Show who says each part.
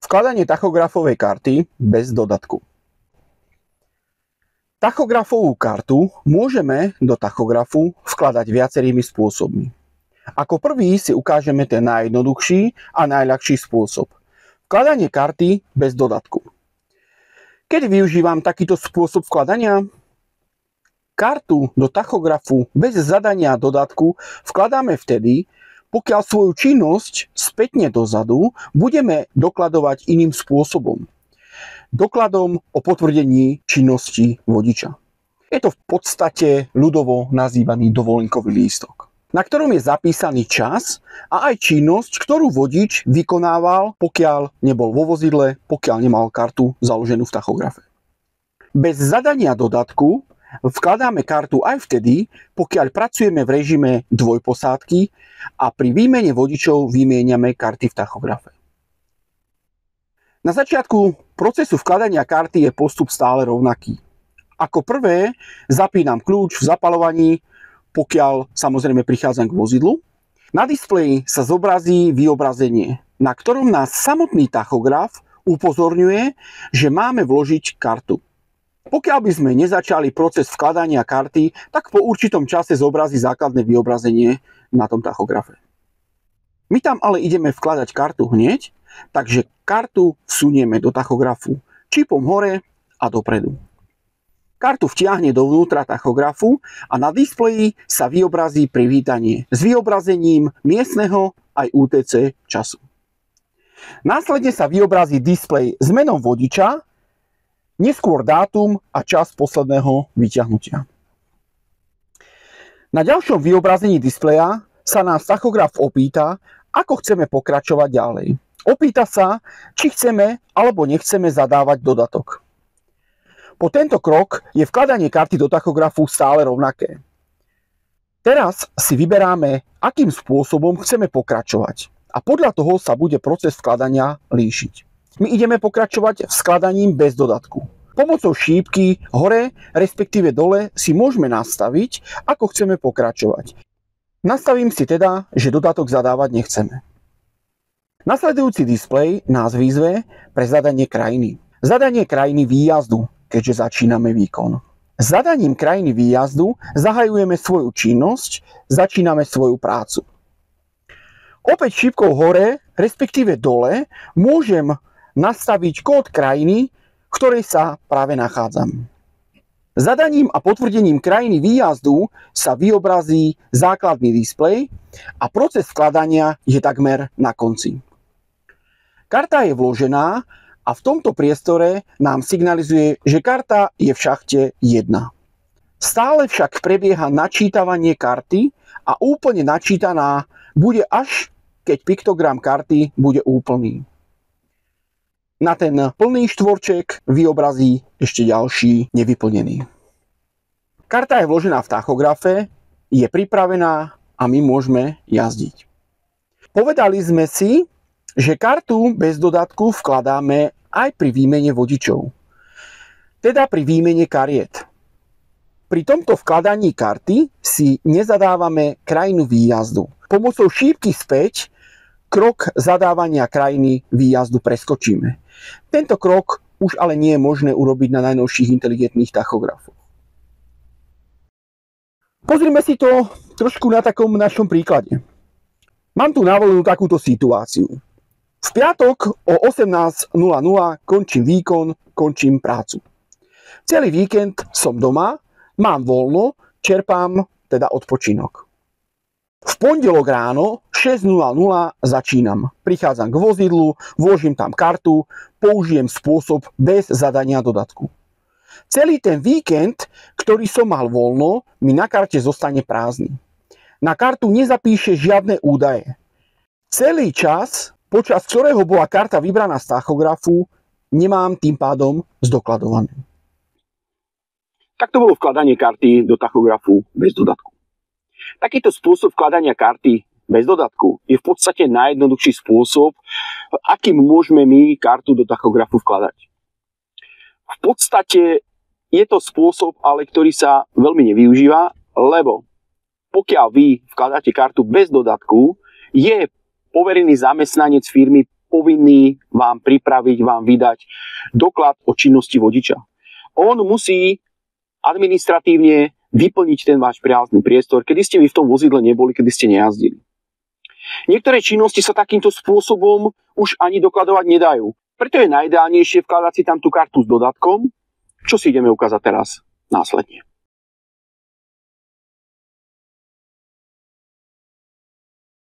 Speaker 1: Vkladanie tachografovej karty bez dodatku. Tachografovú kartu môžeme do tachografu vkladať viacerými spôsobmi. Ako prvý si ukážeme ten najjednoduchší a najľahší spôsob. Vkladanie karty bez dodatku. Keď využívam takýto spôsob vkladania, kartu do tachografu bez zadania dodatku vkladáme vtedy, pokiaľ svoju činnosť spätne dozadu budeme dokladovať iným spôsobom. Dokladom o potvrdení činnosti vodiča. Je to v podstate ľudovo nazývaný dovolenkový lístok, na ktorom je zapísaný čas a aj činnosť, ktorú vodič vykonával, pokiaľ nebol vo vozidle, pokiaľ nemal kartu založenú v tachografe. Bez zadania dodatku vkladáme kartu aj vtedy, pokiaľ pracujeme v režime dvojposádky a pri výmene vodičov vymieňame karty v tachografe. Na začiatku procesu vkladania karty je postup stále rovnaký. Ako prvé zapínam kľúč v zapaľovaní, pokiaľ samozrejme prichádzam k vozidlu. Na displeji sa zobrazí vyobrazenie, na ktorom nás samotný tachograf upozorňuje, že máme vložiť kartu. Pokiaľ by sme nezačali proces vkladania karty, tak po určitom čase zobrazí základné vyobrazenie na tom tachografe. My tam ale ideme vkladať kartu hneď, takže kartu vsunieme do tachografu čipom hore a dopredu. Kartu vtiahne dovnútra tachografu a na displeji sa vyobrazí privítanie s vyobrazením miestneho aj UTC času. Následne sa vyobrazí displej s menom vodiča, neskôr dátum a čas posledného vyťahnutia. Na ďalšom vyobrazení displeja sa nás tachograf opýta, ako chceme pokračovať ďalej. Opýta sa, či chceme alebo nechceme zadávať dodatok. Po tento krok je vkladanie karty do tachografu stále rovnaké. Teraz si vyberáme, akým spôsobom chceme pokračovať a podľa toho sa bude proces vkladania líšiť. My ideme pokračovať skladaním bez dodatku. Pomocou šípky hore, respektíve dole si môžeme nastaviť, ako chceme pokračovať. Nastavím si teda, že dodatok zadávať nechceme. Nasledujúci displej nás vyzve pre zadanie krajiny. Zadanie krajiny výjazdu, keďže začíname výkon. Zadaním krajiny výjazdu zahajujeme svoju činnosť, začíname svoju prácu. Opäť šípkou hore, respektíve dole, môžem nastaviť kód krajiny, v ktorej sa práve nachádzam. Zadaním a potvrdením krajiny výjazdu sa vyobrazí základný displej a proces vkladania je takmer na konci. Karta je vložená a v tomto priestore nám signalizuje, že karta je v šachte 1. Stále však prebieha načítavanie karty a úplne načítaná bude až keď piktogram karty bude úplný. Na ten plný štvorček vyobrazí ešte ďalší nevyplnený. Karta je vložená v tachografe, je pripravená a my môžeme jazdiť. Povedali sme si, že kartu bez dodatku vkladáme aj pri výmene vodičov. Teda pri výmene kariet. Pri tomto vkladaní karty si nezadávame krajinu výjazdu. Pomocou šípky späť krok zadávania krajiny výjazdu preskočíme. Tento krok už ale nie je možné urobiť na najnovších inteligentných tachografoch. Pozrime si to trošku na takom našom príklade. Mám tu navolenú takúto situáciu. V piatok o 18:00 končím výkon, končím prácu. Celý víkend som doma, mám voľno, čerpám teda odpočinok. V pondelok ráno 6:00 začínam. Prichádzam k vozidlu, vložím tam kartu, použijem spôsob bez zadania dodatku. Celý ten víkend, ktorý som mal voľno, mi na karte zostane prázdny. Na kartu nezapíše žiadne údaje. Celý čas, počas ktorého bola karta vybraná z tachografu, nemám tým pádom zdokladované. Tak to bolo vkladanie karty do tachografu bez dodatku. Takýto spôsob vkladania karty bez dodatku je v podstate najjednoduchší spôsob, akým môžeme my kartu do tachografu vkladať. V podstate je to spôsob, ale ktorý sa veľmi nevyužíva, lebo pokiaľ vy vkladáte kartu bez dodatku, je poverený zamestnanec firmy povinný vám pripraviť, vám vydať doklad o činnosti vodiča. On musí administratívne vyplniť ten váš prejazdný priestor, kedy ste vy v tom vozidle neboli, kedy ste nejazdili. Niektoré činnosti sa takýmto spôsobom už ani dokladovať nedajú. Preto je najideálnejšie vkladať si tam tú kartu s dodatkom, čo si ideme ukázať teraz následne.